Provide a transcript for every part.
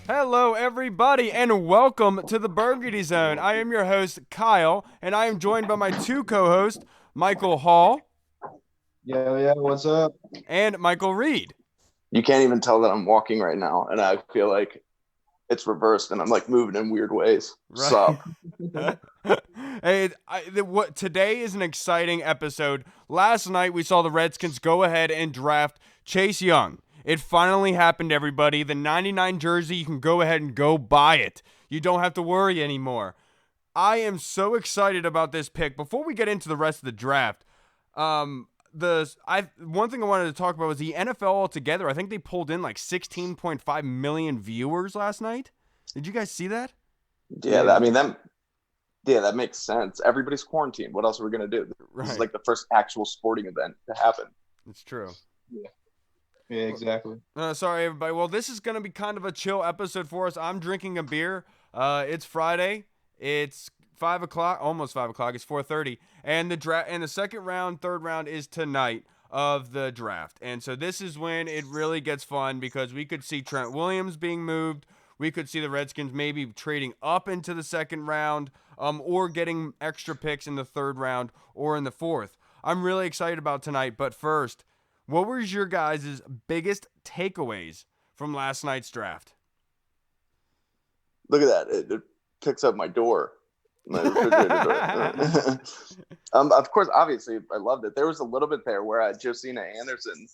Hello, everybody, and welcome to the Burgundy Zone. I am your host, Kyle, and I am joined by my two co-hosts, Michael Hall Yeah, what's up? and Michael Reed. You can't even tell that I'm walking right now, and I feel like it's reversed, and I'm like moving in weird ways. Right. Sup? Today is an exciting episode. Last night we saw the Redskins go ahead and draft Chase Young. It finally happened, everybody. The 99 jersey, you can go ahead and go buy it. You don't have to worry anymore. I am so excited about this pick. Before we get into the rest of the draft, one thing I wanted to talk about was the NFL altogether. I think they pulled in like 16.5 million viewers last night. Did you guys see that? Yeah, that makes sense. Everybody's quarantined. What else are we gonna do? This is Right. like the first actual sporting event to happen. It's true. Yeah, exactly. Sorry, everybody. Well, this is going to be kind of a chill episode for us. I'm drinking a beer. It's Friday. It's 5 o'clock, almost 5 o'clock. It's 4:30, and the second round, third round is tonight of the draft. And so this is when it really gets fun because we could see Trent Williams being moved. We could see the Redskins maybe trading up into the second round, or getting extra picks in the third round or in the fourth. I'm really excited about tonight. But first, what was your guys' biggest takeaways from last night's draft? Look at that. It picks up my door. My refrigerator door. Of course, obviously, I loved it. There was a little bit there where Josina Anderson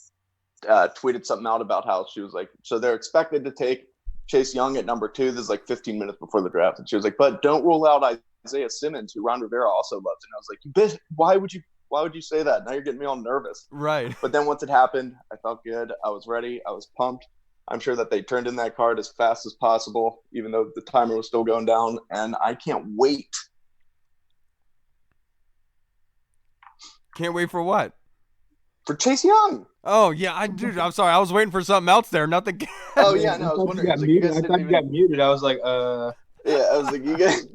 tweeted something out about how she was like, so they're expected to take Chase Young at number 2. This is like 15 minutes before the draft. And she was like, but don't rule out Isaiah Simmons, who Ron Rivera also loves. And I was like, bitch, why would you say that? Now you're getting me all nervous. Right. But then once it happened, I felt good. I was ready. I was pumped. I'm sure that they turned in that card as fast as possible, even though the timer was still going down. And I can't wait. Can't wait for what? For Chase Young. Oh, yeah, I'm sorry. I was waiting for something else there. Nothing. Oh, yeah, no, I was You wondering. got Like, muted. I thought you got muted. I was like, Yeah, I was like, you guys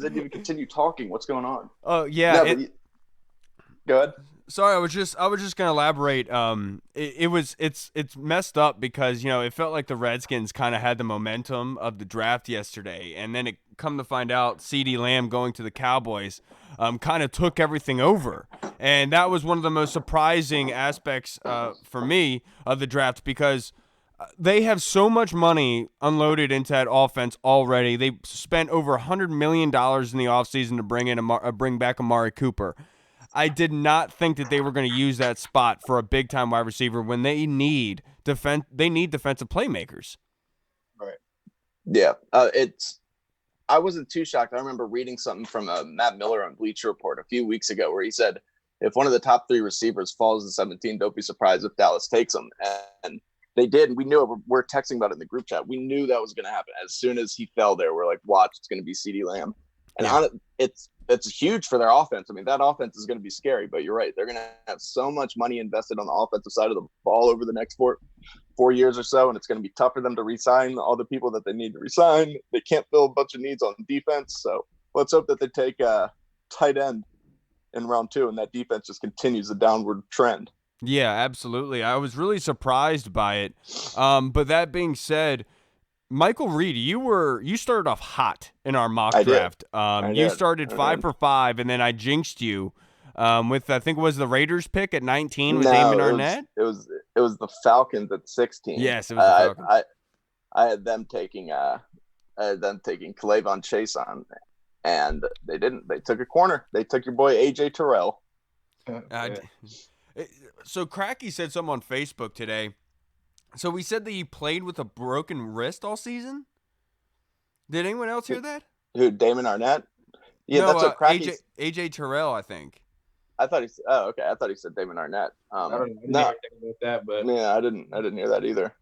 didn't even continue talking. What's going on? Oh, yeah. No, go ahead. Sorry, I was just gonna elaborate. It's messed up because it felt like the Redskins kind of had the momentum of the draft yesterday, and then it come to find out CeeDee Lamb going to the Cowboys, kind of took everything over, and that was one of the most surprising aspects for me of the draft because they have so much money unloaded into that offense already. They spent over $100 million in the offseason to bring back Amari Cooper. I did not think that they were going to use that spot for a big time wide receiver when they need defensive playmakers. Right. Yeah. I wasn't too shocked. I remember reading something from Matt Miller on Bleacher Report a few weeks ago where he said, if one of the top 3 receivers falls to 17, don't be surprised if Dallas takes him. And they did. We knew it. We're texting about it in the group chat. We knew that was going to happen. As soon as he fell there, we're like, watch, it's going to be CeeDee Lamb. And Yeah. It's huge for their offense. I mean, that offense is going to be scary, but you're right. They're going to have so much money invested on the offensive side of the ball over the next four years or so, and it's going to be tough for them to re-sign all the people that they need to re-sign. They can't fill a bunch of needs on defense, so let's hope that they take a tight end in round 2, and that defense just continues the downward trend. Yeah, absolutely. I was really surprised by it. But that being said, Michael Reed, you started off hot in our mock draft. You started 5 for 5, and then I jinxed you with I think it was the Raiders pick at 19 with Damon Arnett. It was the Falcons at 16. Yes, it was the Falcons. I had them taking K'Lavon Chase on, and they didn't. They took a corner. They took your boy AJ Terrell. So Cracky said something on Facebook today. So we said that he played with a broken wrist all season. Did anyone else hear that? Who, Damon Arnett? Yeah, no, that's what Cracky. AJ Terrell, I think. I thought he. Oh, okay. I thought he said Damon Arnett. I don't know anything about that, but yeah, I didn't hear that either.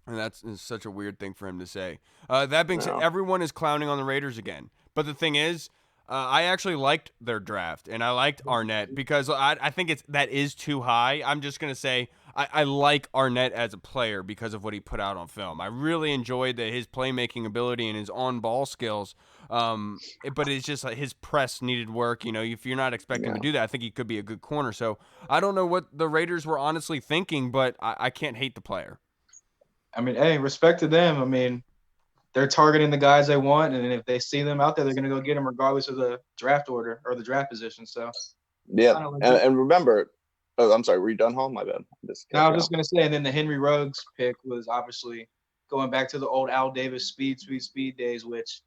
And that's such a weird thing for him to say. That being said, everyone is clowning on the Raiders again. But the thing is, I actually liked their draft, and I liked Arnett because I think that is too high. I'm just gonna say I like Arnett as a player because of what he put out on film. I really enjoyed his playmaking ability and his on-ball skills. But it's just like his press needed work. If you're not expecting him to do that, I think he could be a good corner. So I don't know what the Raiders were honestly thinking, but I can't hate the player. I mean, hey, respect to them. I mean, they're targeting the guys they want, and if they see them out there, they're going to go get them regardless of the draft order or the draft position. So Yeah, like and remember, oh, I'm sorry, were you done, Hall? My bad. I was just going to say, and then the Henry Ruggs pick was obviously going back to the old Al Davis speed days, which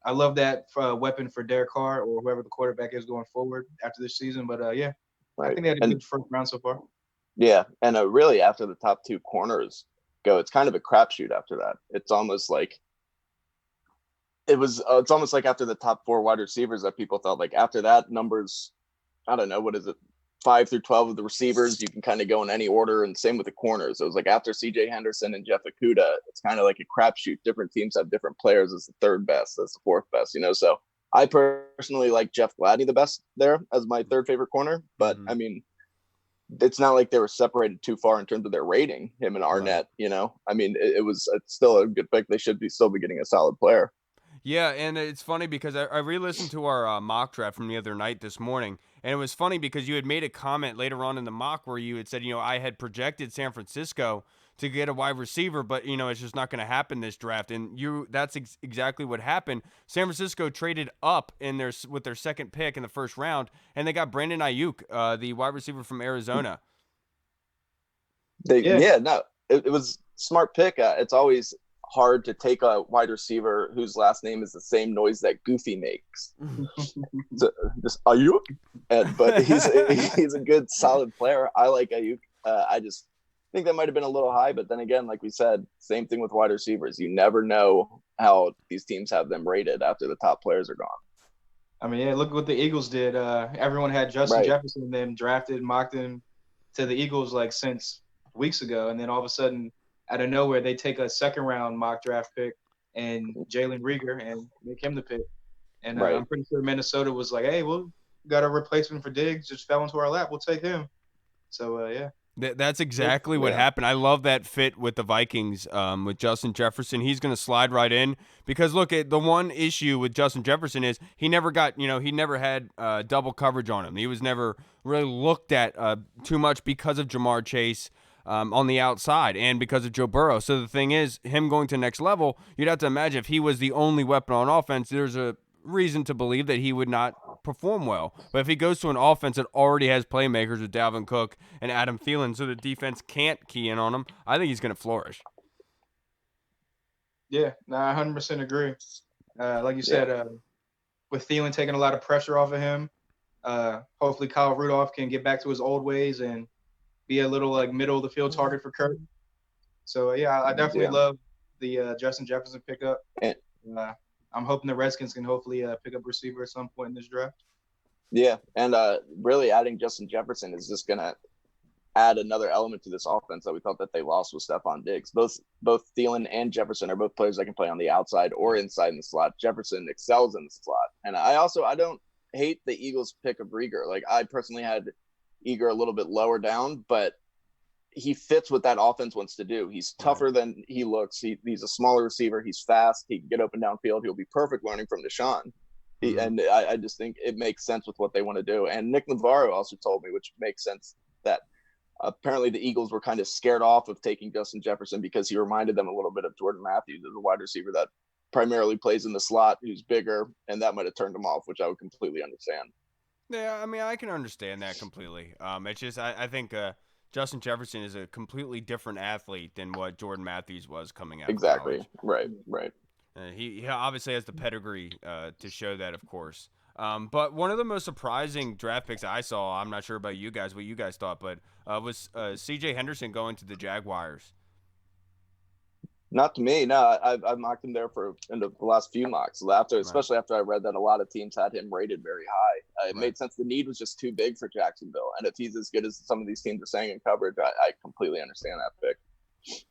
I love that weapon for Derek Carr or whoever the quarterback is going forward after this season. But yeah, right. I think they had a good first round so far. Yeah, and really after the top two corners go, it's kind of a crapshoot after that. It's almost like it's almost like after the top 4 wide receivers that people thought, like, after that, numbers, I don't know, what is it, 5 through 12 of the receivers, you can kind of go in any order, and same with the corners. It was like after CJ Henderson and Jeff Okudah, it's kind of like a crapshoot. Different teams have different players as the third best, as the fourth best, so I personally like Jeff Gladney the best there as my third favorite corner, but I mean, it's not like they were separated too far in terms of their rating, him and Arnett, I mean, it's still a good pick. They should still be getting a solid player. Yeah, and it's funny because I re-listened to our mock draft from the other night this morning, and it was funny because you had made a comment later on in the mock where you had said, I had projected San Francisco to get a wide receiver, but, it's just not going to happen this draft, and that's exactly what happened. San Francisco traded up with their second pick in the first round, and they got Brandon Ayuk, the wide receiver from Arizona. It was smart pick. It's always hard to take a wide receiver whose last name is the same noise that Goofy makes. Just Ayuk, but he's a good, solid player. I like Ayuk. I just think that might have been a little high, but then again, like we said, same thing with wide receivers. You never know how these teams have them rated after the top players are gone. I mean, yeah, look what the Eagles did. Everyone had Justin Jefferson and them drafted, mocked him to the Eagles like since weeks ago, and then all of a sudden, out of nowhere, they take a second-round mock draft pick and Jalen Reagor and make him the pick. And I'm pretty sure Minnesota was like, hey, we got a replacement for Diggs, just fell into our lap. We'll take him. So, yeah. That's exactly what happened. I love that fit with the Vikings with Justin Jefferson. He's going to slide right in because, look, the one issue with Justin Jefferson is he never got, he never had double coverage on him. He was never really looked at too much because of Jamar Chase on the outside and because of Joe Burrow. So the thing is, him going to the next level, you'd have to imagine if he was the only weapon on offense, there's a reason to believe that he would not perform well. But if he goes to an offense that already has playmakers with Dalvin Cook and Adam Thielen so the defense can't key in on him, I think he's going to flourish. Yeah, I 100% agree. Like you said, with Thielen taking a lot of pressure off of him, hopefully Kyle Rudolph can get back to his old ways and be a little like middle of the field target for Kirk. So yeah, I definitely love the Justin Jefferson pickup. I'm hoping the Redskins can hopefully pick up receiver at some point in this draft. Yeah, and really adding Justin Jefferson is just gonna add another element to this offense that we thought that they lost with Stephon Diggs. Both Thielen and Jefferson are both players that can play on the outside or inside in the slot. Jefferson excels in the slot, and I don't hate the Eagles' pick of Reagor. Like, I personally had Eager a little bit lower down, but he fits what that offense wants to do. He's tougher than he looks. He's a smaller receiver. He's fast. He can get open downfield. He'll be perfect learning from Deshaun. And I just think it makes sense with what they want to do. And Nick Navarro also told me, which makes sense, that apparently the Eagles were kind of scared off of taking Justin Jefferson because he reminded them a little bit of Jordan Matthews as a wide receiver that primarily plays in the slot, who's bigger, and that might have turned him off, which I would completely understand. Yeah, I mean, I can understand that completely. It's just I think Justin Jefferson is a completely different athlete than what Jordan Matthews was coming out. Exactly. Of college. Right. He obviously has the pedigree to show that, of course. But one of the most surprising draft picks I saw, I'm not sure about you guys, what you guys thought, but was C.J. Henderson going to the Jaguars. Not to me. No, I've mocked him there in the last few mocks. Especially after I read that a lot of teams had him rated very high. It made sense. The need was just too big for Jacksonville. And if he's as good as some of these teams are saying in coverage, I completely understand that pick.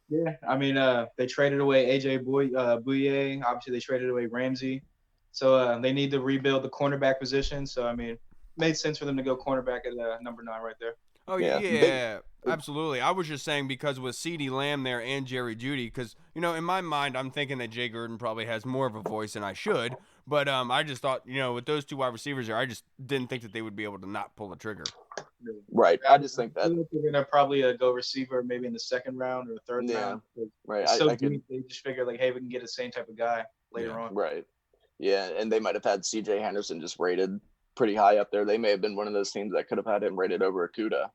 Yeah, I mean, they traded away A.J. Bouye. Obviously, they traded away Ramsey. So they need to rebuild the cornerback position. So, I mean, it made sense for them to go cornerback at number 9 right there. Oh, yeah, absolutely. I was just saying because with CeeDee Lamb there and Jerry Jeudy, because, in my mind, I'm thinking that Jay Gruden probably has more of a voice than I should. But I just thought, with those two wide receivers there, I just didn't think that they would be able to not pull the trigger. Right. I just think that they're gonna probably go receiver maybe in the second round or third round. Right. So deep, they just figure like, hey, we can get the same type of guy later on. Right. Yeah, and they might have had C.J. Henderson just rated pretty high up there. They may have been one of those teams that could have had him rated over Okudah.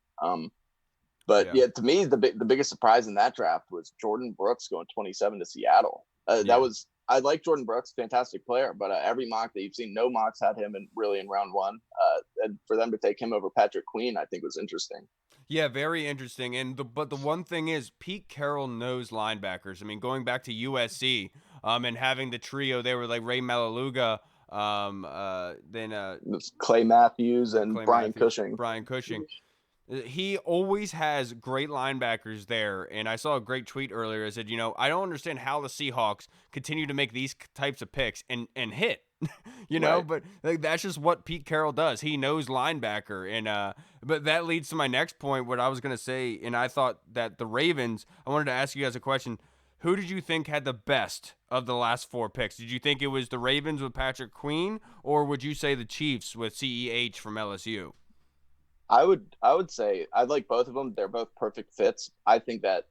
But to me, the biggest surprise in that draft was Jordan Brooks going 27 to Seattle. I like Jordan Brooks, fantastic player, but every mock that you've seen, no mocks had him in round one. And for them to take him over Patrick Queen, I think was interesting. Yeah, very interesting. But the one thing is, Pete Carroll knows linebackers. I mean, going back to USC, and having the trio there with like Ray Malaluga, then Clay Matthews and Brian Cushing. Brian Cushing. He always has great linebackers there, and I saw a great tweet earlier. I said, I don't understand how the Seahawks continue to make these types of picks and hit, right. But like, that's just what Pete Carroll does. He knows linebacker, and but that leads to my next point, what I was going to say, and I thought that the Ravens, I wanted to ask you guys a question. Who did you think had the best of the last four picks? Did you think it was the Ravens with Patrick Queen, or would you say the Chiefs with CEH from LSU? I would say I like both of them. They're both perfect fits. I think that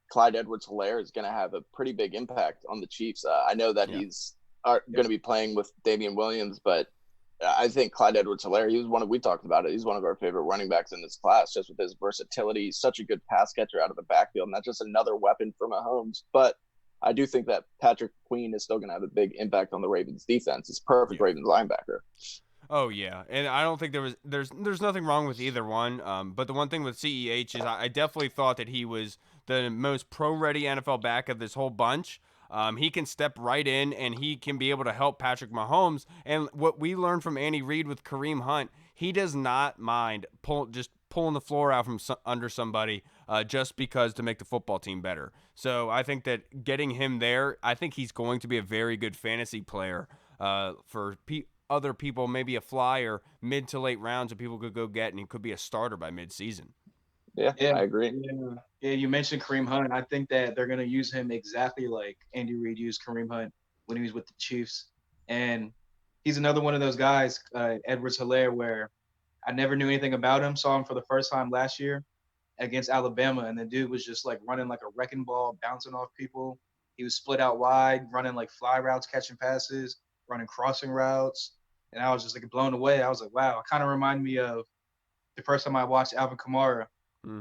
Clyde Edwards-Helaire is going to have a pretty big impact on the Chiefs. I know that he's going to be playing with Damian Williams, but I think Clyde Edwards-Helaire, we talked about it. He's one of our favorite running backs in this class, just with his versatility. He's such a good pass catcher out of the backfield, not just another weapon for Mahomes. But I do think that Patrick Queen is still going to have a big impact on the Ravens defense. He's perfect Ravens linebacker. Oh yeah, and I don't think there's nothing wrong with either one. But the one thing with CEH is I definitely thought that he was the most pro-ready NFL back of this whole bunch. He can step right in, and he can be able to help Patrick Mahomes. And what we learned from Andy Reid with Kareem Hunt, he does not mind pulling the floor out from under somebody just because to make the football team better. So I think that getting him there, I think he's going to be a very good fantasy player for other people, maybe a flyer mid to late rounds that people could go get, and he could be a starter by mid-season. Yeah, I agree. Yeah, you mentioned Kareem Hunt. I think that they're going to use him exactly like Andy Reid used Kareem Hunt when he was with the Chiefs. And he's another one of those guys, Edwards-Helaire, where I never knew anything about him. Saw him for the first time last year against Alabama, and the dude was just like running like a wrecking ball, bouncing off people. He was split out wide, running like fly routes, catching passes, running crossing routes. And I was just like blown away. I was like, wow, it kind of reminded me of the first time I watched Alvin Kamara.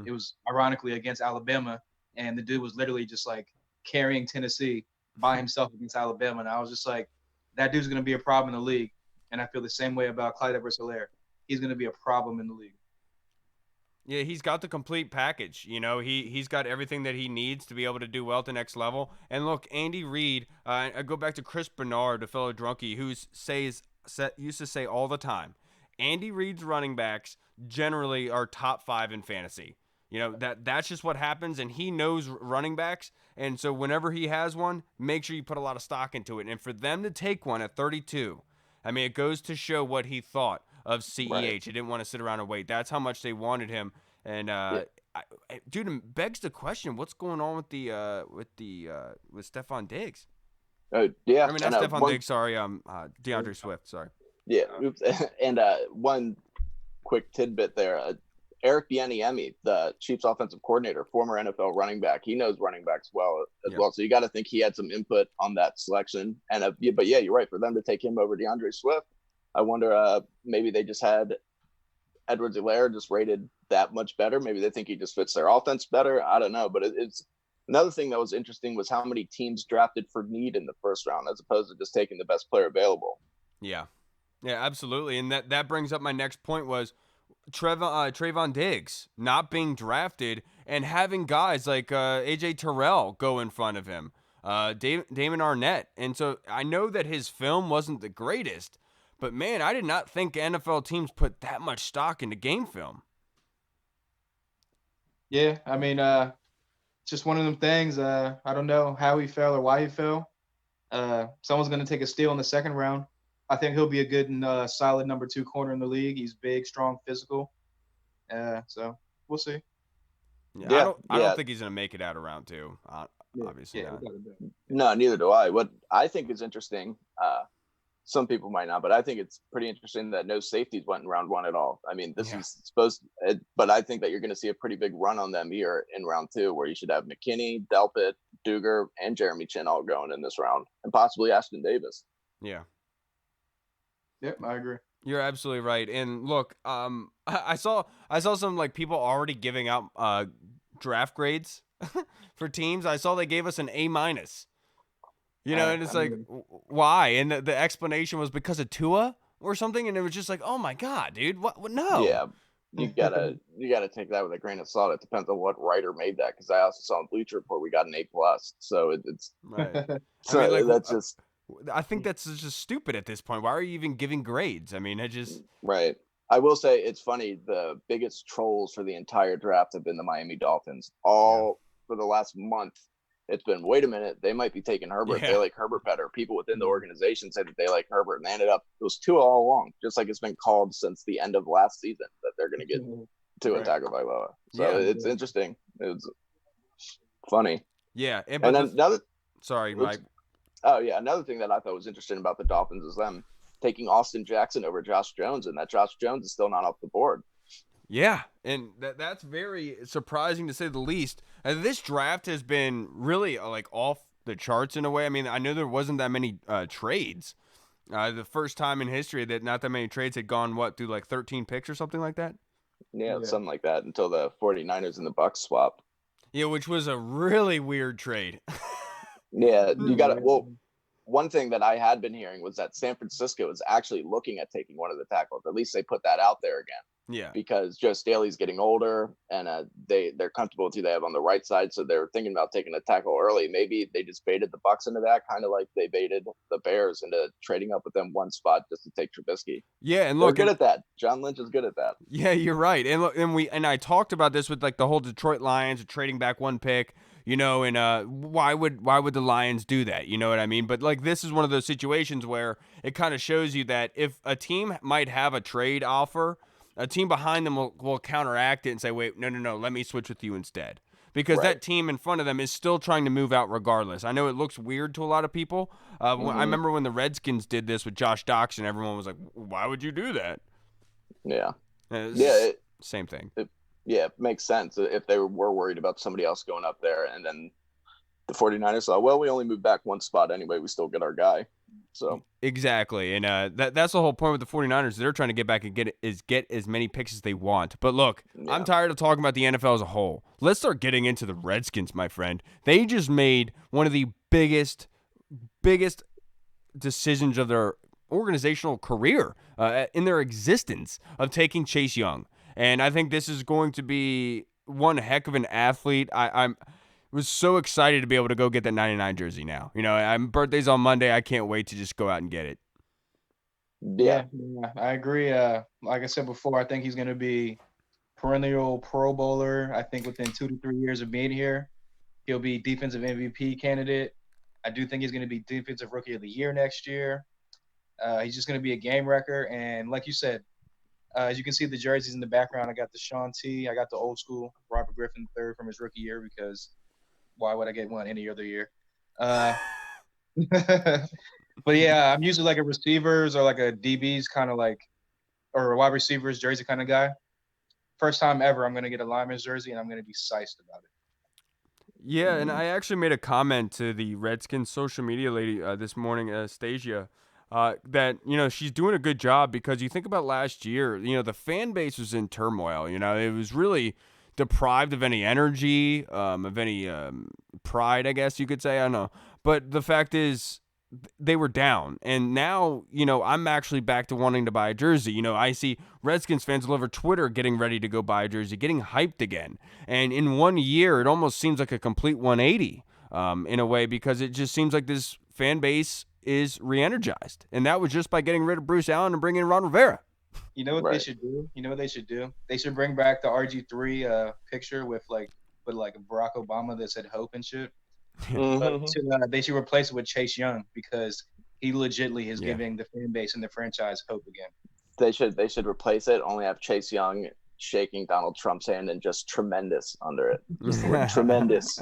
It was ironically against Alabama, and the dude was literally just like carrying Tennessee by himself against Alabama. And I was just like, that dude's going to be a problem in the league. And I feel the same way about Clyde Edwards-Helaire. He's going to be a problem in the league. Yeah, he's got the complete package. He's got everything that he needs to be able to do well at the next level. And look, Andy Reid, I go back to Chris Bernard, a fellow drunkie, who used to say all the time, Andy Reid's running backs generally are top 5 in fantasy. That's just what happens, and he knows running backs. And so whenever he has one, make sure you put a lot of stock into it. And for them to take one at 32, I mean, it goes to show what he thought of CEH. Right. He didn't want to sit around and wait. That's how much they wanted him. And dude, it begs the question: what's going on with Stephon Diggs? Yeah, I mean, not Stephon Diggs. Sorry, DeAndre Swift. Sorry. Yeah, and one quick tidbit there: Eric Bieniemy, the Chiefs offensive coordinator, former NFL running back, he knows running backs well as well. So you got to think he had some input on that selection. And but yeah, you're right. For them to take him over DeAndre Swift, I wonder maybe they just had Edwards-Helaire just rated that much better. Maybe they think he just fits their offense better. I don't know, but it's another thing that was interesting was how many teams drafted for need in the first round as opposed to just taking the best player available. Yeah, absolutely. And that brings up my next point was Trayvon Diggs not being drafted and having guys like AJ Terrell go in front of him, Damon Arnett. And so I know that his film wasn't the greatest, but man, I did not think NFL teams put that much stock into game film. Yeah, I mean, just one of them things. I don't know how he fell or why he fell. Someone's going to take a steal in the second round. I think he'll be a good and solid number 2 corner in the league. He's big, strong, physical. So we'll see. Yeah, I don't think he's going to make it out of round 2. Obviously not. No, neither do I. What I think is interesting, some people might not, but I think it's pretty interesting that no safeties went in round 1 at all. I mean, this is supposed, but I think that you're going to see a pretty big run on them here in round 2, where you should have McKinney, Delpit, Duger, and Jeremy Chin all going in this round, and possibly Ashton Davis. Yeah. Yep, I agree. You're absolutely right. And look, I saw some like people already giving out draft grades for teams. I saw they gave us an A-. You know, and it's like, why? And the explanation was because of Tua or something, and it was just like, oh my god, dude, what? No. Yeah, you gotta take that with a grain of salt. It depends on what writer made that, because I also saw in Bleacher Report we got an A+. So it's right. So I mean, like, that's just. I think that's just stupid at this point. Why are you even giving grades? I mean, it just right. I will say it's funny. The biggest trolls for the entire draft have been the Miami Dolphins. For the last month, it's been, wait a minute, they might be taking Herbert. They like Herbert better. People within the organization said that they like Herbert, and they ended up, it was Tua all along, just like it's been called since the end of last season that they're going to get Tua Tagovailoa. So it's interesting. It's funny. Yeah. And then another. Sorry, Mike. Oh, yeah. Another thing that I thought was interesting about the Dolphins is them taking Austin Jackson over Josh Jones, and that Josh Jones is still not off the board. Yeah, and that's very surprising to say the least. This draft has been really like off the charts in a way. I mean, I know there wasn't that many trades. The first time in history that not that many trades had gone, through like 13 picks or something like that? Yeah, something like that, until the 49ers and the Bucks swap. Yeah, which was a really weird trade. Yeah, you got to. Well, one thing that I had been hearing was that San Francisco is actually looking at taking one of the tackles. At least they put that out there again. Yeah. Because Joe Staley's getting older, and they're comfortable with who they have on the right side, so they're thinking about taking a tackle early. Maybe they just baited the Bucks into that, kind of like they baited the Bears into trading up with them one spot just to take Trubisky. Yeah, and look, they're good at that. John Lynch is good at that. Yeah, you're right. And look, and I talked about this with like the whole Detroit Lions trading back one pick. You know, and why would the Lions do that? You know what I mean? But like, this is one of those situations where it kind of shows you that if a team might have a trade offer, a team behind them will counteract it and say, wait, no, let me switch with you instead. Because that team in front of them is still trying to move out regardless. I know it looks weird to a lot of people. I remember when the Redskins did this with Josh Doxson, everyone was like, why would you do that? Yeah. Same thing. It makes sense if they were worried about somebody else going up there, and then the 49ers thought, well, we only moved back one spot anyway, we still get our guy. So exactly, and that's the whole point with the 49ers. They're trying to get back and get as many picks as they want. But look, I'm tired of talking about the NFL as a whole. Let's start getting into the Redskins, my friend. They just made one of the biggest decisions of their organizational career in their existence of taking Chase Young. And I think this is going to be one heck of an athlete. I was so excited to be able to go get that 99 jersey now. You know, my birthday's on Monday. I can't wait to just go out and get it. Yeah, I agree. Like I said before, I think he's going to be perennial Pro Bowler. I think within 2 to 3 years of being here, he'll be defensive MVP candidate. I do think he's going to be defensive rookie of the year next year. He's just going to be a game wrecker. And like you said, as you can see the jerseys in the background, I got the Sean T. I got the old school Robert Griffin III from his rookie year, because why would I get one any other year? But yeah, I'm usually like a receivers or like a DBs kind of like, or a wide receivers jersey kind of guy. First time ever, I'm going to get a lineman's jersey, and I'm going to be psyched about it. Yeah, and I actually made a comment to the Redskins social media lady this morning, Stasia, that, you know, she's doing a good job, because you think about last year, you know, the fan base was in turmoil. You know, it was really deprived of any energy, of any pride, I guess you could say. I don't know. But the fact is, they were down. And now, you know, I'm actually back to wanting to buy a jersey. You know, I see Redskins fans all over Twitter getting ready to go buy a jersey, getting hyped again. And in 1 year, it almost seems like a complete 180 in a way, because it just seems like this fan base is re-energized. And that was just by getting rid of Bruce Allen and bringing in Ron Rivera. You know what they should do? They should bring back the RG3 picture with Barack Obama that said hope and shit. They should replace it with Chase Young, because he legitimately is giving the fan base and the franchise hope again. They should replace it, only have Chase Young shaking Donald Trump's hand and just tremendous under it. Just tremendous.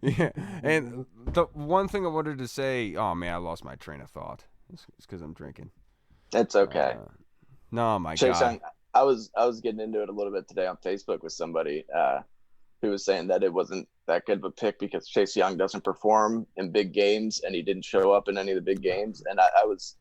Yeah. And the one thing I wanted to say, oh man, I lost my train of thought. It's because I'm drinking. It's okay. No, my Chase God. Young, I was getting into it a little bit today on Facebook with somebody who was saying that it wasn't that good of a pick because Chase Young doesn't perform in big games and he didn't show up in any of the big games. And I was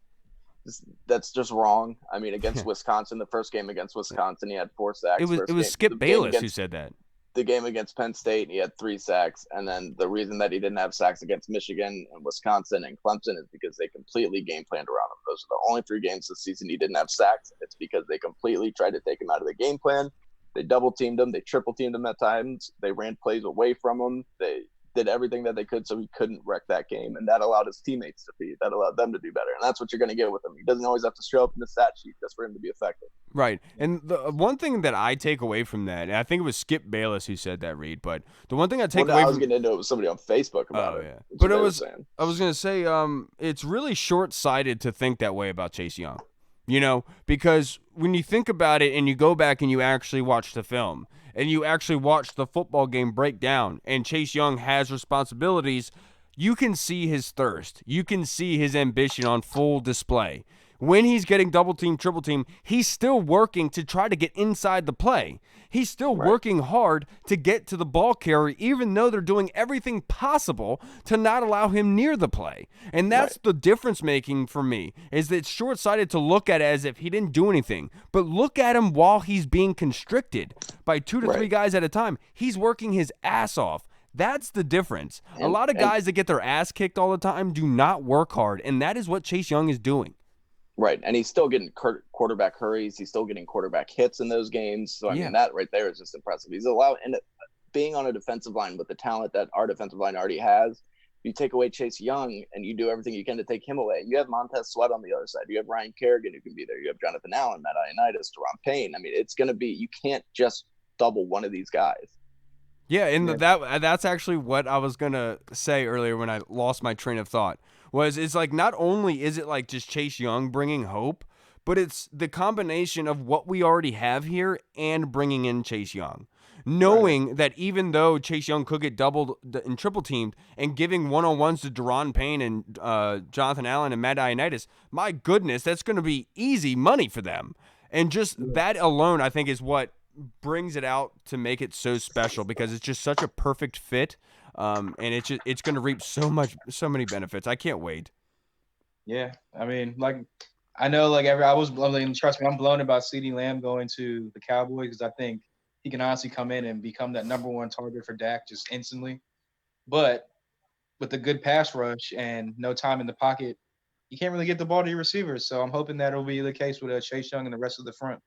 that's just wrong. I mean, against Wisconsin, the first game against Wisconsin, he had 4 sacks. It was Skip Bayless who said that. The game against Penn State, he had 3 sacks. And then the reason that he didn't have sacks against Michigan and Wisconsin and Clemson is because they completely game planned around him. Those are the only 3 games this season he didn't have sacks. It's because they completely tried to take him out of the game plan. They double teamed him. They triple teamed him at times. They ran plays away from him. They did everything that they could so he couldn't wreck that game. And that allowed his teammates to feed. That allowed them to do better. And that's what you're going to get with him. He doesn't always have to show up in the stat sheet just for him to be effective. Right. And the one thing that I take away from that, and I think it was Skip Bayless who said that, Reed, but the one thing I take away I was getting into it with somebody on Facebook about it. Yeah. But I was going to say, it's really short-sighted to think that way about Chase Young. You know, because when you think about it and you go back and you actually watch the film and you actually watch the football game break down and Chase Young has responsibilities, you can see his thirst. You can see his ambition on full display. When he's getting double team, triple team, he's still working to try to get inside the play. He's still working hard to get to the ball carrier, even though they're doing everything possible to not allow him near the play. And that's the difference making for me, is that it's short-sighted to look at it as if he didn't do anything. But look at him while he's being constricted by 2 to 3 guys at a time. He's working his ass off. That's the difference. A lot of guys that get their ass kicked all the time do not work hard, and that is what Chase Young is doing. Right, and he's still getting quarterback hurries. He's still getting quarterback hits in those games. So, I mean, that right there is just impressive. He's being on a defensive line with the talent that our defensive line already has. You take away Chase Young and you do everything you can to take him away. You have Montez Sweat on the other side. You have Ryan Kerrigan who can be there. You have Jonathan Allen, Matt Ioannidis, Deron Payne. I mean, it's going to be – you can't just double one of these guys. Yeah, and that's actually what I was going to say earlier when I lost my train of thought. It's like not only is it like just Chase Young bringing hope, but it's the combination of what we already have here and bringing in Chase Young. Knowing that even though Chase Young could get doubled and triple teamed and giving one-on-ones to Deron Payne and Jonathan Allen and Matt Ioannidis, my goodness, that's going to be easy money for them. And just that alone, I think, is what brings it out to make it so special because it's just such a perfect fit. And it's going to reap so many benefits. I can't wait. Yeah, I mean, I know, trust me, I'm blown about CeeDee Lamb going to the Cowboys because I think he can honestly come in and become that number 1 target for Dak just instantly. But with a good pass rush and no time in the pocket, you can't really get the ball to your receivers. So I'm hoping that'll be the case with Chase Young and the rest of the front.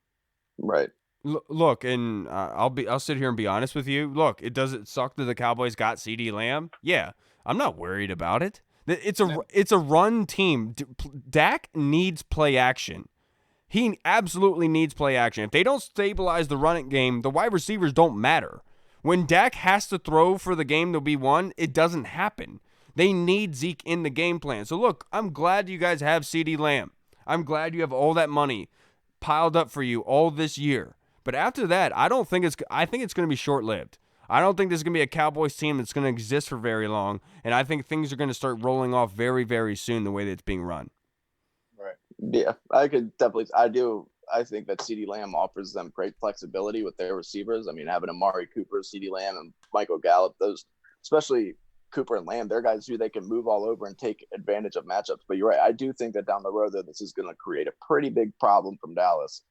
Right. Look, and I'll sit here and be honest with you. Look, does it suck that the Cowboys got CeeDee Lamb? Yeah, I'm not worried about it. It's a run team. Dak needs play action. He absolutely needs play action. If they don't stabilize the running game, the wide receivers don't matter. When Dak has to throw for the game to be won, it doesn't happen. They need Zeke in the game plan. So look, I'm glad you guys have CeeDee Lamb. I'm glad you have all that money piled up for you all this year. But after that, I think it's going to be short-lived. I don't think this is going to be a Cowboys team that's going to exist for very long, and I think things are going to start rolling off very, very soon the way that it's being run. Right. Yeah, I think that CeeDee Lamb offers them great flexibility with their receivers. I mean, having Amari Cooper, CeeDee Lamb, and Michael Gallup, those, especially Cooper and Lamb, they're guys who they can move all over and take advantage of matchups. But you're right. I do think that down the road, that this is going to create a pretty big problem for Dallas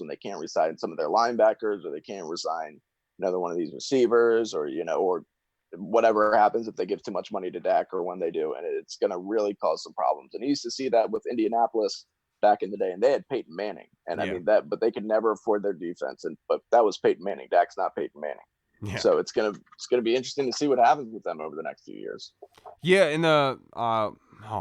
when they can't resign some of their linebackers or they can't resign another one of these receivers or whatever happens if they give too much money to Dak or when they do. And it's going to really cause some problems. And you used to see that with Indianapolis back in the day, and they had Peyton Manning. And I mean but they could never afford their defense. But that was Peyton Manning. Dak's not Peyton Manning. Yeah. So it's gonna be interesting to see what happens with them over the next few years. Yeah, and oh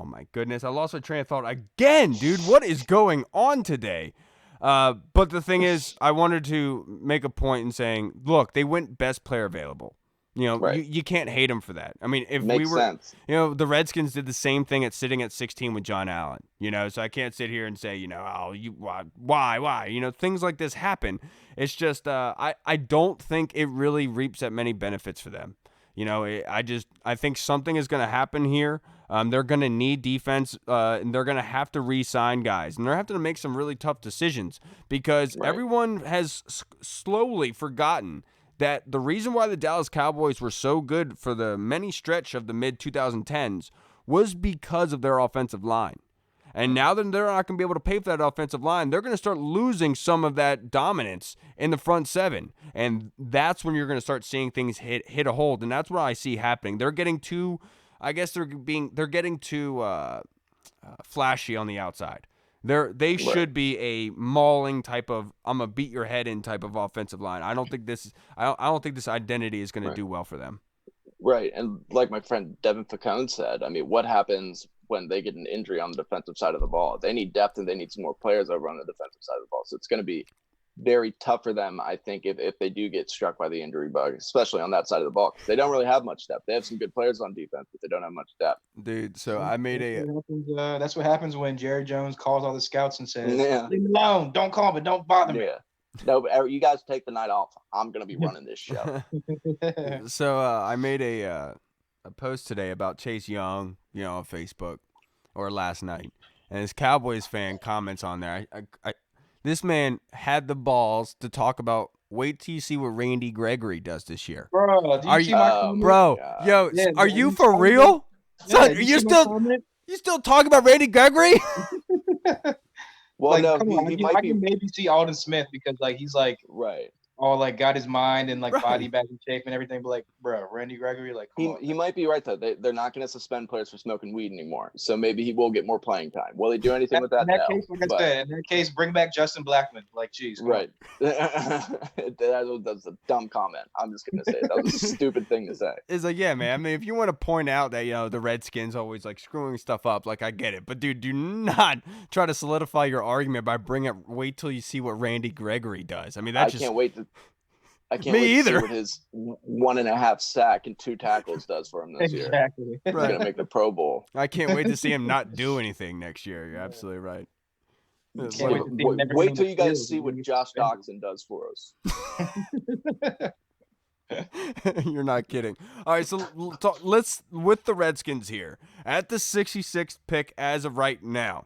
my goodness, I lost my train of thought again, dude. What is going on today? But the thing is, I wanted to make a point in saying, look, they went best player available. You know, you can't hate them for that. I mean, if Makes sense. The Redskins did the same thing sitting at 16 with John Allen. So I can't sit here and say, why? Things like this happen. It's just, I don't think it really reaps that many benefits for them. You know, I think something is going to happen here. They're going to need defense, and they're going to have to re-sign guys, and they're having to make some really tough decisions because everyone has slowly forgotten that the reason why the Dallas Cowboys were so good for the many stretch of the mid-2010s was because of their offensive line. And now that they're not going to be able to pay for that offensive line, they're going to start losing some of that dominance in the front seven. And that's when you're going to start seeing things hit a hold. And that's what I see happening. They're getting too, I guess they're getting too flashy on the outside. They should be a mauling type of, I'm gonna beat your head in type of offensive line. I don't think this identity is going to do well for them. Right, and like my friend Devin Facone said, I mean, what happens when they get an injury on the defensive side of the ball? They need depth, and they need some more players over on the defensive side of the ball. So it's going to be very tough for them, I think, if they do get struck by the injury bug, especially on that side of the ball. They don't really have much depth. They have some good players on defense, but they don't have much depth. Dude, so I made that's what happens when Jerry Jones calls all the scouts and says, "Leave me alone. Don't call me. Don't bother me." Yeah. No, you guys take the night off. I'm going to be running this show. So I made a post today about Chase Young, on Facebook, or last night, and this Cowboys fan comments on there. This man had the balls to talk about. Wait till you see what Randy Gregory does this year, bro. Are you for real? Son, you still talking about Randy Gregory? Well, no, I can maybe see Alden Smith because he's all got his mind and body back in shape and everything. But bro, Randy Gregory, he might be right though. They're not going to suspend players for smoking weed anymore, so maybe he will get more playing time. Will he do anything with that? In that case, bring back Justin Blackman. Jeez, right. That's a dumb comment. I'm just going to say it. That was a stupid thing to say. It's yeah, man. I mean, if you want to point out that the Redskins always screwing stuff up, I get it. But dude, do not try to solidify your argument by bringing up. Wait till you see what Randy Gregory does. I mean, I can't wait to see what his 1.5 sack and 2 tackles does for him this year. Exactly. He's going to make the Pro Bowl. I can't wait to see him not do anything next year. You're absolutely right. Wait till you guys see what Josh Doctson does for us. You're not kidding. All right, so let's with the Redskins here at the 66th pick as of right now.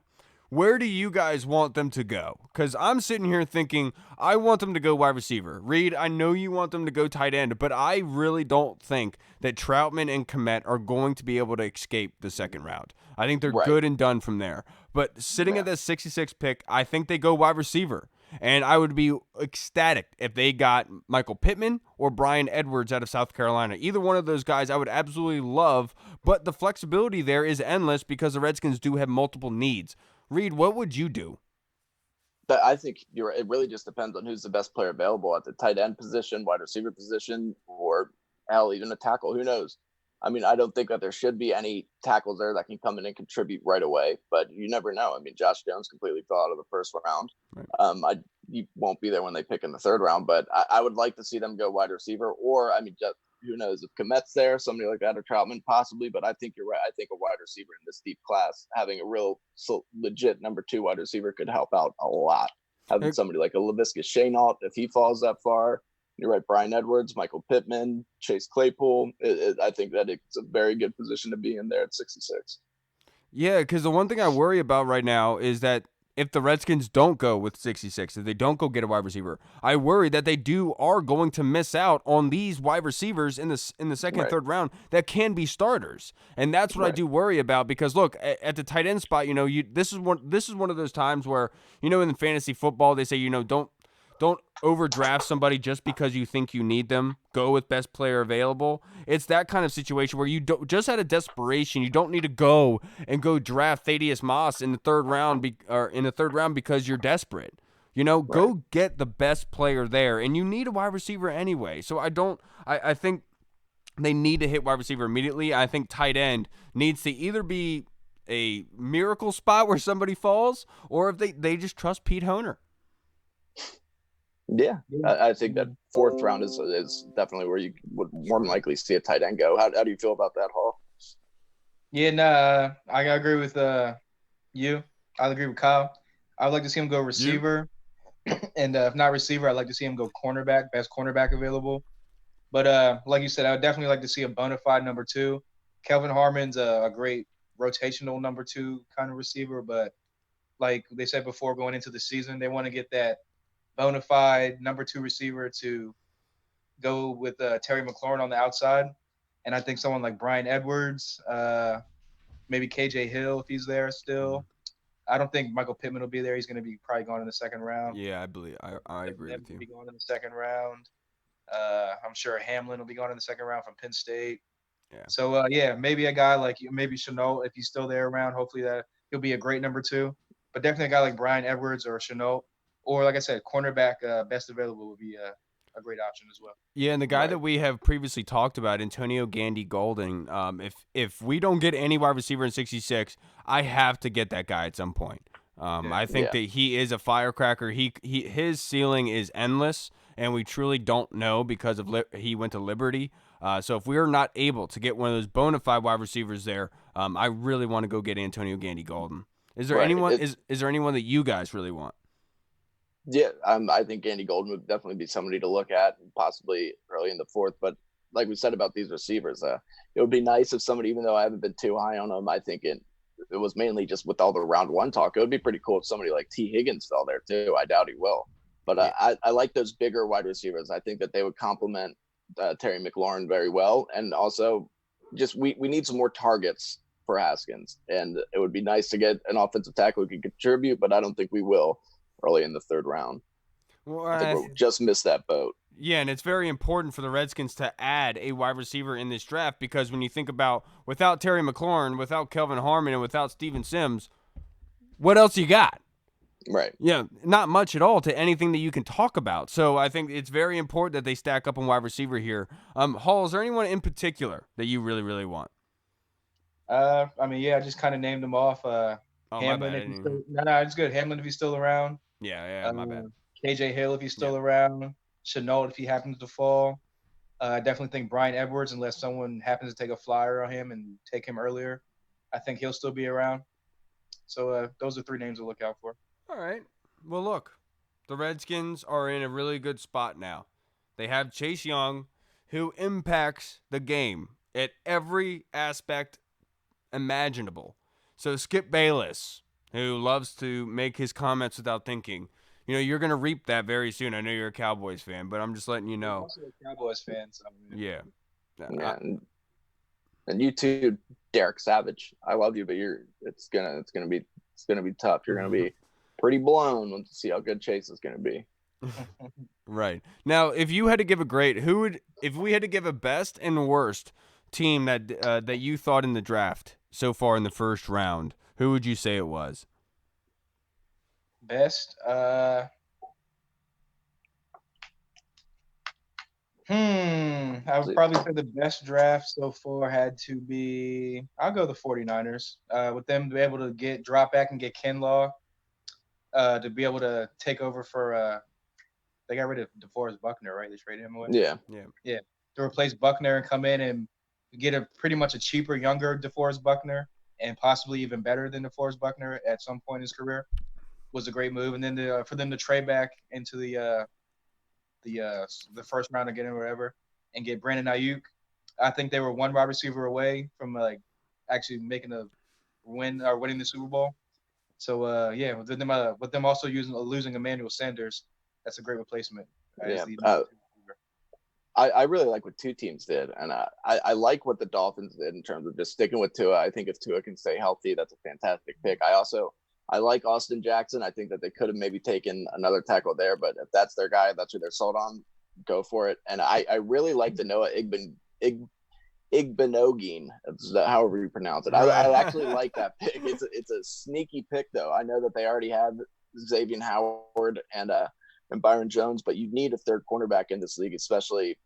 Where do you guys want them to go? Because I'm sitting here thinking I want them to go wide receiver. Reed, I know you want them to go tight end, but I really don't think that Troutman and Kmet are going to be able to escape the second round. I think they're good and done from there. But sitting at the 66th pick, I think they go wide receiver. And I would be ecstatic if they got Michael Pittman or Brian Edwards out of South Carolina. Either one of those guys I would absolutely love, but the flexibility there is endless because the Redskins do have multiple needs. Reed, what would you do? I think you're right. It really just depends on who's the best player available at the tight end position, wide receiver position, or hell, even a tackle. Who knows? I mean, I don't think that there should be any tackles there that can come in and contribute right away, but you never know. I mean, Josh Jones completely fell out of the first round. Right. He won't be there when they pick in the third round, but I would like to see them go wide receiver, or who knows if Kmet's there, somebody like that, or Troutman possibly. But I think you're right. I think a wide receiver in this deep class, having a real legit number 2 wide receiver could help out a lot. Having somebody like a Laviska Shenault, if he falls that far. You're right, Brian Edwards, Michael Pittman, Chase Claypool. I think that it's a very good position to be in there at 66. Yeah, because the one thing I worry about right now is that if the Redskins don't go with 66, if they don't go get a wide receiver, I worry that they are going to miss out on these wide receivers in the second and third round that can be starters. And that's what I do worry about because look, at the tight end spot, this is one of those times where, in fantasy football they say, don't overdraft somebody just because you think you need them. Go with best player available. It's that kind of situation where you don't, just out of desperation, you don't need to go draft Thaddeus Moss in the third round because you're desperate. Go get the best player there, and you need a wide receiver anyway. So I think they need to hit wide receiver immediately. I think tight end needs to either be a miracle spot where somebody falls, or if they just trust Pete Honer. Yeah, I think that fourth round is definitely where you would more than likely see a tight end go. How do you feel about that, Hall? Yeah, I agree with you. I agree with Kyle. I'd like to see him go receiver, and if not receiver, I'd like to see him go cornerback, best cornerback available. But like you said, I would definitely like to see a bona fide number two. Kelvin Harmon's a great rotational number two kind of receiver, but like they said before going into the season, they want to get that bona fide number two receiver to go with Terry McLaurin on the outside. And I think someone like Brian Edwards, maybe KJ Hill if he's there still. I don't think Michael Pittman will be there. He's going to be probably gone in the second round. Yeah, I agree with you. Be going in the second round. I'm sure Hamlin will be going in the second round from Penn State. Yeah. So yeah, maybe a guy like maybe Chenault if he's still there around. Hopefully that he'll be a great number two. But definitely a guy like Brian Edwards or Chenault, or like I said, cornerback best available would be a great option as well. Yeah, and the guy that we have previously talked about, Antonio Gandy Golden. If we don't get any wide receiver in 66, I have to get that guy at some point. I think that he is a firecracker. His ceiling is endless, and we truly don't know because of he went to Liberty. So if we are not able to get one of those bona fide wide receivers there, I really want to go get Antonio Gandy Golden. Is there anyone? Is there anyone that you guys really want? Yeah, I think Gandy Golden would definitely be somebody to look at, possibly early in the fourth. But like we said about these receivers, it would be nice if somebody, even though I haven't been too high on them, I think it was mainly just with all the round one talk. It would be pretty cool if somebody like T. Higgins fell there too. I doubt he will. But I like those bigger wide receivers. I think that they would complement Terry McLaurin very well. And also just we need some more targets for Haskins. And it would be nice to get an offensive tackle who can contribute, but I don't think we will early in the third round. Well, I think we'll just miss that boat. Yeah, and it's very important for the Redskins to add a wide receiver in this draft because when you think about without Terry McLaurin, without Kelvin Harmon, and without Steven Sims, what else you got? Right. Yeah, not much at all to anything that you can talk about. So I think it's very important that they stack up on wide receiver here. Hall, is there anyone in particular that you really, really want? I just kind of named them off. Hamlin, if he's still, it's good. Hamlin, if he's still around. Yeah, my bad. KJ Hill, if he's still around. Chenault, if he happens to fall. I definitely think Brian Edwards, unless someone happens to take a flyer on him and take him earlier, I think he'll still be around. So those are three names to look out for. All right. Well, look, the Redskins are in a really good spot now. They have Chase Young, who impacts the game at every aspect imaginable. So Skip Bayless, who loves to make his comments without thinking, you're going to reap that very soon. I know you're a Cowboys fan, but I'm just letting you know. I'm also a Cowboys fan. So yeah. And you too, Derek Savage. I love you, but it's gonna be tough. You're gonna be pretty blown to see how good Chase is gonna be. Right. Now, if you had to give a grade, if we had to give a best and worst team that you thought in the draft so far in the first round, who would you say it was? Best? I would probably say the best draft so far had to be, I'll go the 49ers. With them to be able to drop back and get Kinlaw, to be able to take over for, they got rid of DeForest Buckner, right? They traded him away. Yeah. To replace Buckner and come in and get pretty much a cheaper, younger DeForest Buckner, and possibly even better than DeForest Buckner at some point in his career, was a great move. And then for them to trade back into the first round again or whatever and get Brandon Ayuk, I think they were one wide receiver away from actually making a win or winning the Super Bowl. So with them also losing Emmanuel Sanders, that's a great replacement. I really like what two teams did, and I like what the Dolphins did in terms of just sticking with Tua. I think if Tua can stay healthy, that's a fantastic pick. I like Austin Jackson. I think that they could have maybe taken another tackle there, but if that's their guy, that's who they're sold on, go for it. And I really like the Noah Igbenogene, however you pronounce it. I actually like that pick. It's a sneaky pick, though. I know that they already have Xavier Howard and Byron Jones, but you need a third cornerback in this league, especially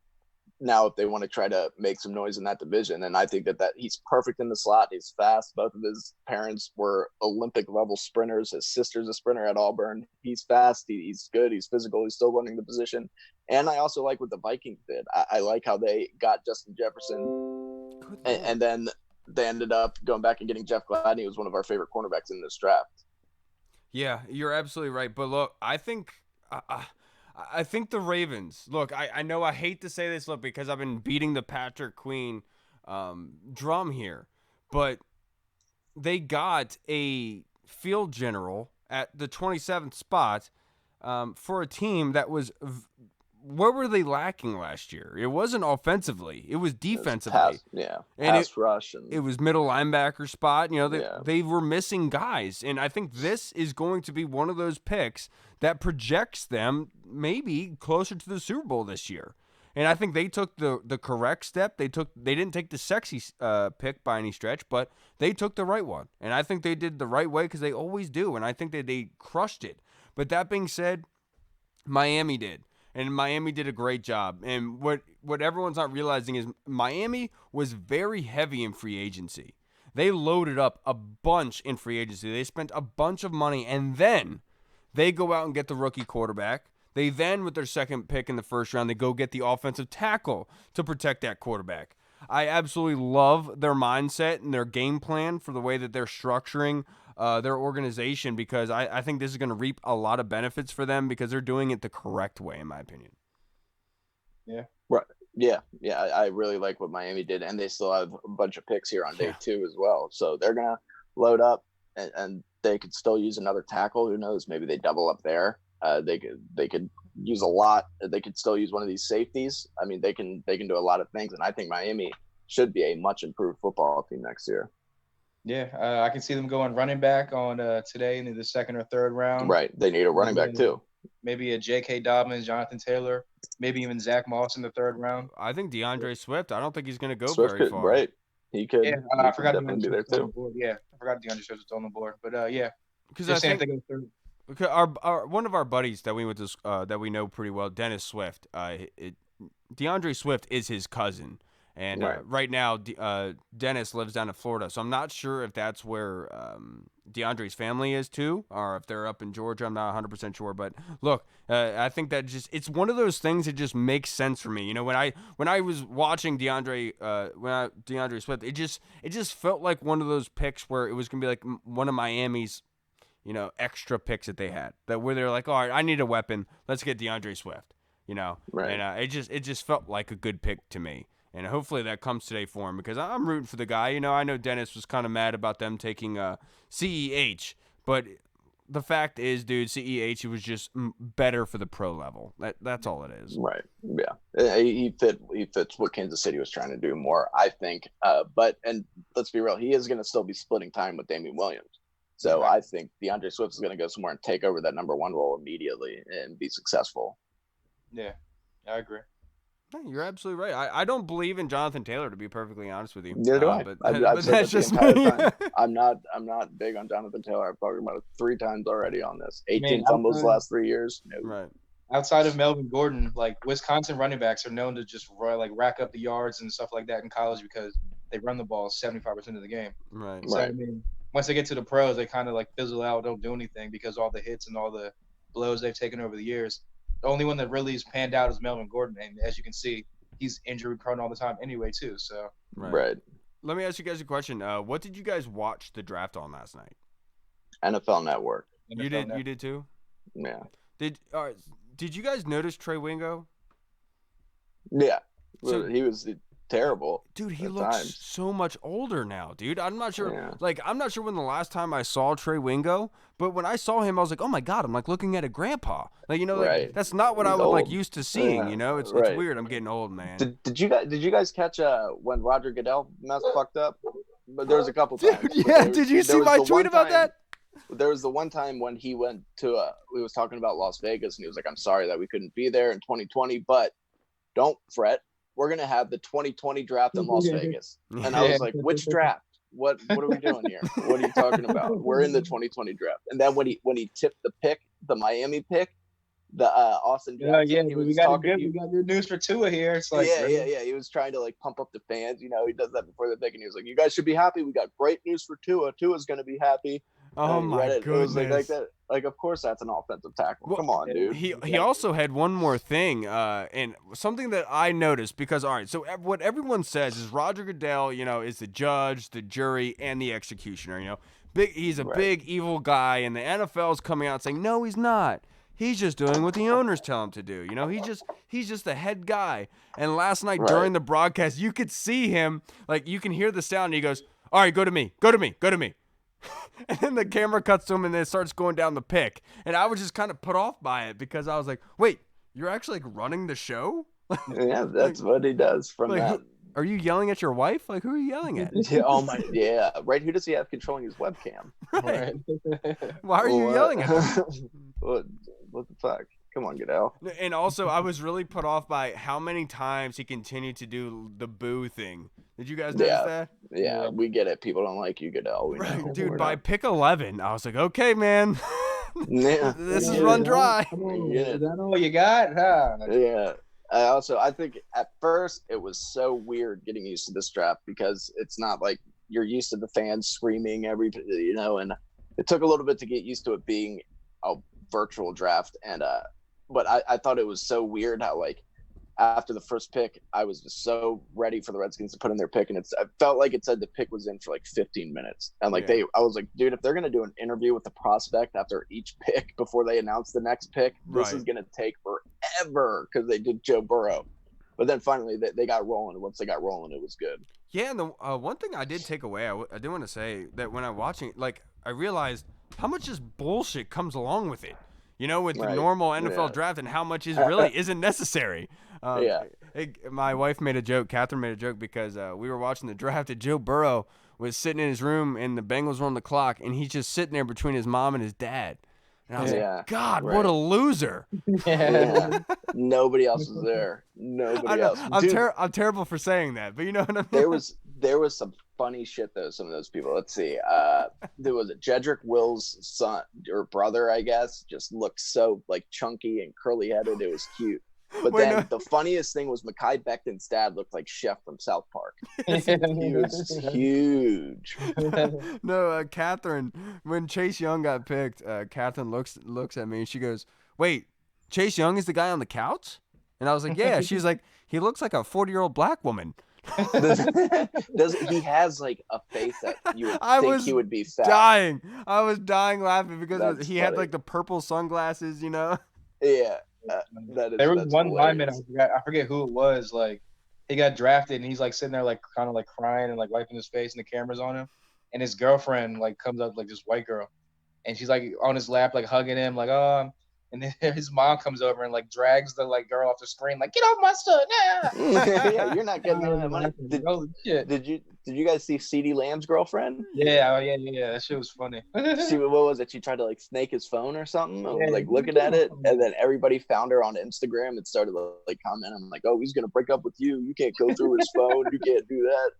now if they want to try to make some noise in that division. And I think that he's perfect in the slot. He's fast. Both of his parents were Olympic level sprinters. His sister's a sprinter at Auburn. He's fast. He's good. He's physical. He's still running the position. And I also like what the Vikings did. I like how they got Justin Jefferson and then they ended up going back and getting Jeff Gladney, who was one of our favorite cornerbacks in this draft. Yeah, you're absolutely right. But look, I think I think the Ravens. Look, I know I hate to say this, look, because I've been beating the Patrick Queen drum here, but they got a field general at the 27th spot for a team that was. Where were they lacking last year? It wasn't offensively; it was defensively. Pass rush, and it was middle linebacker spot. They were missing guys, and I think this is going to be one of those picks that projects them maybe closer to the Super Bowl this year. And I think they took the correct step. They didn't take the sexy pick by any stretch, but they took the right one, and I think they did the right way because they always do, and I think that they crushed it. But that being said, Miami did. And Miami did a great job. And what everyone's not realizing is Miami was very heavy in free agency. They loaded up a bunch in free agency. They spent a bunch of money, and then they go out and get the rookie quarterback. They then, with their second pick in the first round, they go get the offensive tackle to protect that quarterback. I absolutely love their mindset and their game plan for the way that they're structuring their organization, because I think this is going to reap a lot of benefits for them because they're doing it the correct way, in my opinion. Yeah. Right. Yeah. I really like what Miami did, and they still have a bunch of picks here on day 2 as well. So they're going to load up, and they could still use another tackle. Who knows? Maybe they double up there. They could use a lot. They could still use one of these safeties. I mean, they can do a lot of things, and I think Miami should be a much improved football team next year. Yeah, I can see them going running back on today in the second or third round. Right, they need a running back too. Maybe a J.K. Dobbins, Jonathan Taylor, maybe even Zach Moss in the third round. I think DeAndre Swift. I don't think he's going to go very far. Right, he could. Yeah, I forgot definitely be there too. Yeah, I forgot DeAndre Swift was on the board, but yeah, because I think our one of our buddies that we went to that we know pretty well, Dennis Swift. DeAndre Swift is his cousin. And right now, Dennis lives down in Florida, so I'm not sure if that's where DeAndre's family is too, or if they're up in Georgia. I'm not 100% sure. But look, I think that it's one of those things that just makes sense for me. You know, when I was watching DeAndre Swift, it just felt like one of those picks where it was gonna be like one of Miami's, extra picks that they had, that where they're like, all right, I need a weapon, let's get DeAndre Swift. And it just felt like a good pick to me. And hopefully that comes today for him, because I'm rooting for the guy. I know Dennis was kind of mad about them taking CEH, but the fact is, dude, CEH was just better for the pro level. That's all it is. Right. Yeah. He fits what Kansas City was trying to do more, I think. And let's be real, he is going to still be splitting time with Damian Williams. So I think DeAndre Swift is going to go somewhere and take over that number 1 role immediately and be successful. Yeah, I agree. You're absolutely right. I don't believe in Jonathan Taylor, to be perfectly honest with you. Neither do I. But that's just me. I'm not big on Jonathan Taylor. I've talked about it 3 times already on this. 18 fumbles the last 3 years. No. Right. Outside of Melvin Gordon, like Wisconsin running backs are known to just rack up the yards and stuff like that in college because they run the ball 75% of the game. Right. So I mean, once they get to the pros, they kind of fizzle out, don't do anything because all the hits and all the blows they've taken over the years. The only one that really has panned out is Melvin Gordon, and as you can see, he's injury prone all the time anyway too. So right. Let me ask you guys a question. What did you guys watch the draft on last night? NFL Network. You did too? Yeah. Did you guys notice Trey Wingo? Yeah. So, he was terrible. Dude, he looks so much older now, dude. I'm not sure. Yeah. I'm not sure when the last time I saw Trey Wingo, but when I saw him, I was like, oh my God, I'm looking at a grandpa. That's not what I was used to seeing. It's weird. I'm getting old, man. Did you guys catch when Roger Goodell fucked up? But there was a couple times. Dude, yeah. Did you see my tweet about that? There was the one time when he went to we was talking about Las Vegas, and he was like, I'm sorry that we couldn't be there in 2020, but don't fret. We're going to have the 2020 draft in Las Vegas. And I was like, which draft? What are we doing here? What are you talking about? We're in the 2020 draft. And then when he tipped the pick, the Miami pick, the Austin Jackson, we got good news for Tua here. It's like yeah. He was trying to pump up the fans. He does that before the pick, and he was like, you guys should be happy. We got great news for Tua. Tua's going to be happy. Oh my goodness! It was like that. Of course, that's an offensive tackle. Well, come on, dude. He also had one more thing, and something that I noticed because all right, so what everyone says is Roger Goodell, is the judge, the jury, and the executioner. He's a big evil guy, and the NFL's coming out saying no, he's not. he's just doing what the owners tell him to do. You know, he's just the head guy. And last night during the broadcast, you could see him, like you can hear the sound, and he goes, "All right, go to me, go to me, go to me." And then the camera cuts to him, and then it starts going down the pick. And I was just kind of put off by it because I was like, "Wait, you're actually like running the show?" Yeah, that's what he does from like, that. Are you yelling at your wife? Like, who are you yelling at? Yeah, oh my, yeah, right. Who does he have controlling his webcam? Right. Why are you yelling at him? What the fuck? Come on, Goodell. And also, I was really put off by how many times he continued to do the boo thing. Did you guys notice that? Yeah, we get it. People don't like you, Goodell. We right, know. dude. By pick 11, I was like, okay, man. This is run dry. Is that all you got? Huh? Yeah. I think at first it was so weird getting used to this draft because it's not like you're used to the fans screaming and it took a little bit to get used to it being a virtual draft. And but I thought it was so weird how like after the first pick, I was just so ready for the Redskins to put in their pick, and I felt like it said the pick was in for like 15 minutes, and like I was like, dude, if they're gonna do an interview with the prospect after each pick before they announce the next pick, this is gonna take forever because they did Joe Burrow, but then finally they got rolling. Once they got rolling, it was good. Yeah, and the one thing I did take away, I did want to say that when I'm watching it, like I realized how much just bullshit comes along with it. You know, with the normal NFL draft and how much really isn't necessary. My wife made a joke. Catherine made a joke because we were watching the draft and Joe Burrow was sitting in his room and the Bengals were on the clock and he's just sitting there between his mom and his dad. And I was like, God, what a loser. Yeah. Nobody else was there. Nobody else. I'm terrible for saying that, but you know what I mean? There was some funny shit though. Some of those people. Let's see. There was Jedrick Will's son or brother, I guess, just looked so like chunky and curly headed. It was cute. But the funniest thing was Mekhi Becton's dad looked like Chef from South Park. He was huge. No, Catherine, when Chase Young got picked, Catherine looks at me and she goes, "Wait, Chase Young is the guy on the couch?" And I was like, "Yeah." She's like, "He looks like a 40-year-old black woman." He has like a face that you would think he would be fat. I was dying laughing because he had like the purple sunglasses, you know? Yeah. There was one lineman, I forget who it was, like he got drafted and he's like sitting there like kind of like crying and like wiping his face and the camera's on him, and his girlfriend like comes up, like this white girl, and she's like on his lap like hugging him like and then his mom comes over and like drags the like girl off the screen like, "Get off my son now!" Yeah, you're not getting that money. Did you guys see CeeDee Lamb's girlfriend? Yeah, that shit was funny. What was it? She tried to like snake his phone or something. I was like looking at it, and then everybody found her on Instagram and started like commenting like, "Oh, he's gonna break up with you. You can't go through his phone. You can't do that."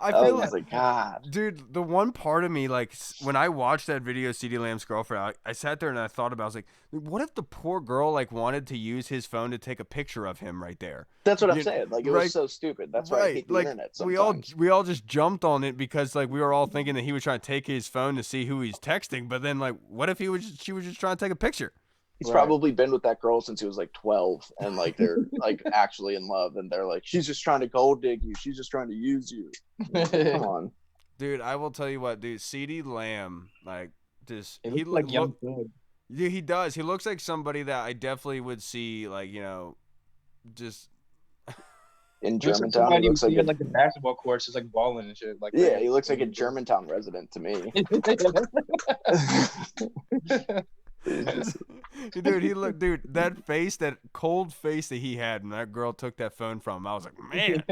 I feel like, God, dude, the one part of me, like, when I watched that video of CeeDee Lamb's girlfriend, I sat there and I thought about it. I was like, what if the poor girl, like, wanted to use his phone to take a picture of him right there? That's what I'm saying. Like, it was so stupid. That's why I hate the internet sometimes. We all just jumped on it because, like, we were all thinking that he was trying to take his phone to see who he's texting. But then, like, what if she was just trying to take a picture? He's probably been with that girl since he was like 12, and like they're like actually in love, and they're like, she's just trying to gold dig you. She's just trying to use you. Come on, dude. I will tell you what, dude. CeeDee Lamb, like, just he looks like young. Yeah, he does. He looks like somebody that I definitely would see, like, you know, just in Germantown. He looks like the basketball courts, just like balling and shit. Like, yeah, he looks like a Germantown resident to me. Dude, that face, that cold face that he had when that girl took that phone from him, I was like, man.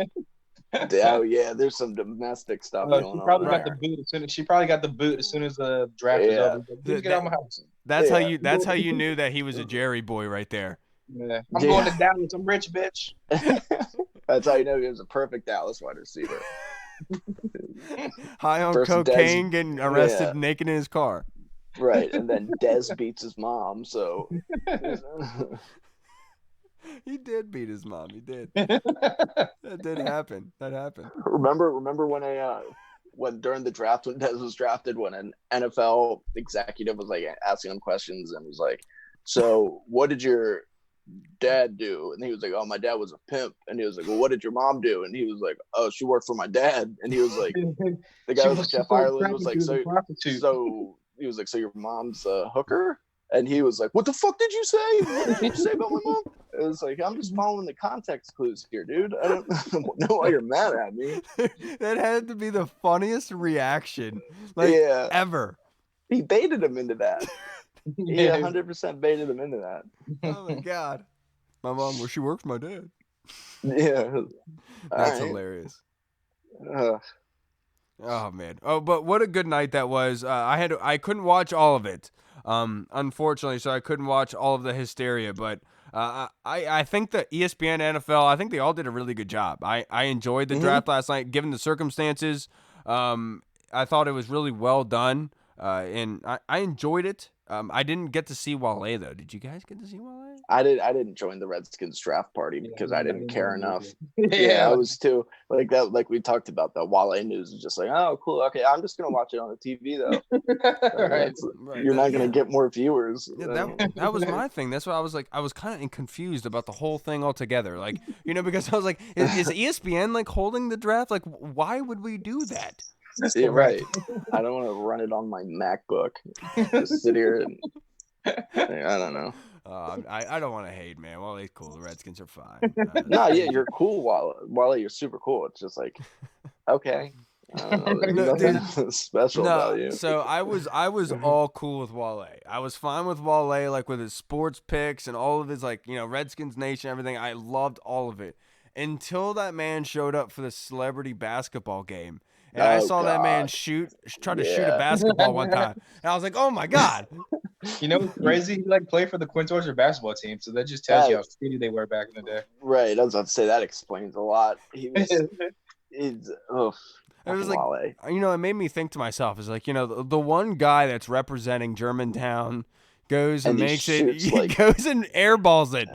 Oh yeah, there's some domestic stuff going on. She probably got the boot as soon as the draft was over. Like, get out of my house. That's how you knew that he was a Jerry boy right there. Yeah. I'm going to Dallas. I'm rich, bitch. That's how you know he was a perfect Dallas wide receiver. High on cocaine, getting arrested naked in his car. Right, and then Dez beats his mom, so he did beat his mom. He did. That did happen. That happened. Remember when during the draft, when Dez was drafted, when an NFL executive was like asking him questions and was like, "So what did your dad do?" And he was like, "Oh, my dad was a pimp." And he was like, "Well, what did your mom do?" And he was like, "Oh, she worked for my dad." And he was like, the guy was like, Jeff Ireland was like, so he was like, "So your mom's a hooker?" And he was like, "What the fuck did you say? What did you say about my mom?" It was like, I'm just following the context clues here, dude. I don't know why you're mad at me. That had to be the funniest reaction, ever. He baited him into that. He 100% baited him into that. Oh my god. My mom, well, she worked for my dad. Yeah. That's hilarious. Oh man. Oh, but what a good night that was. I couldn't watch all of it. Unfortunately, so I couldn't watch all of the hysteria, but I think the ESPN NFL, I think they all did a really good job. I enjoyed the draft last night, given the circumstances. I thought it was really well done, and I enjoyed it. I didn't get to see Wale though. Did you guys get to see Wale? I didn't join the Redskins draft party because I didn't care enough. Yeah, I was too like that. Like we talked about, the Wale news is just like, oh, cool. Okay, I'm just gonna watch it on the TV though. Right. You're not gonna get more viewers. Yeah, that was my thing. That's why I was like, I was kind of confused about the whole thing altogether. Like, because I was like, is ESPN like holding the draft? Like, why would we do that? Yeah, right. I don't want to run it on my MacBook. Just sit here and I don't know. I don't want to hate, man. Wale's cool. The Redskins are fine. No, yeah, you're cool, Wale. You're super cool. It's just like, okay. I don't know. There's nothing special about you. So I was all cool with Wale. I was fine with Wale, like with his sports picks and all of his Redskins Nation, everything. I loved all of it until that man showed up for the celebrity basketball game. And I saw that man try to shoot a basketball one time. And I was like, oh my God. You know what's crazy? He played for the Quincy Orchard basketball team. So that just tells you how skinny they were back in the day. Right. I was about to say that explains a lot. He was it was like, Wale. It made me think to myself, is like, the one guy that's representing Germantown goes and makes it. He goes and airballs it,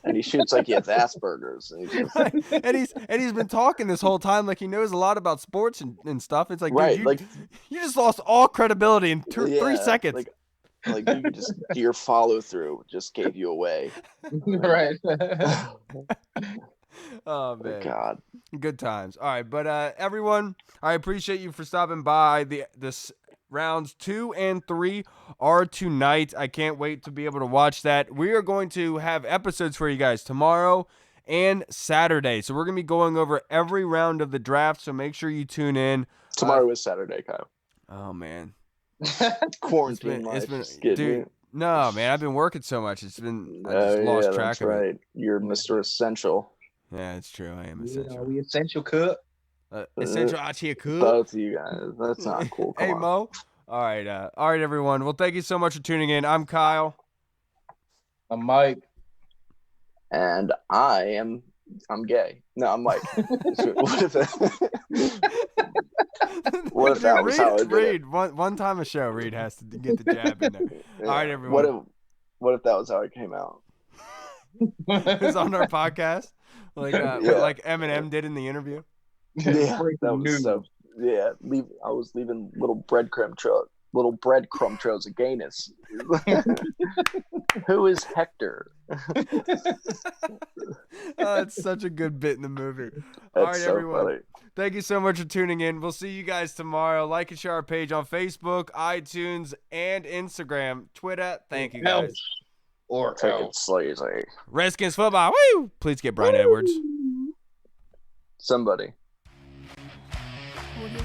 and he shoots like he has Asperger's. And he's been talking this whole time like he knows a lot about sports and stuff. It's like, right, dude, you just lost all credibility in 3 seconds. Like you just your follow through just gave you away. Right. Oh man, God, good times. All right, but everyone, I appreciate you for stopping by. This rounds 2 and 3 are tonight. I can't wait to be able to watch that. We are going to have episodes for you guys tomorrow and Saturday. So we're going to be going over every round of the draft. So make sure you tune in. Tomorrow is Saturday, Kyle. Oh man. Quarantine life. Dude. No, man, I've been working so much. It's been I just lost track of it. You're Mr. Essential. Yeah, it's true. I am essential. We essential cook. Essential Achia cook. Both of you guys. That's not cool. Hey Mo. All right, everyone. Well, thank you so much for tuning in. I'm Kyle. I'm Mike. And I'm gay. No, I'm Mike. What if that was how I did Reed, one time a show, Reed has to get the jab in there. Yeah. All right, everyone. What if that was how it came out? It's on our podcast, what Eminem did in the interview. Yeah, that was so. Yeah, I was leaving little breadcrumb trails of gayness. Who is Hector? It's such a good bit in the movie. All right, so everyone. Funny. Thank you so much for tuning in. We'll see you guys tomorrow. Like and share our page on Facebook, iTunes, and Instagram, Twitter. Thank you guys. Or take it sleazy. Redskins football. Woo! Please get Brian Edwards. Somebody. Audio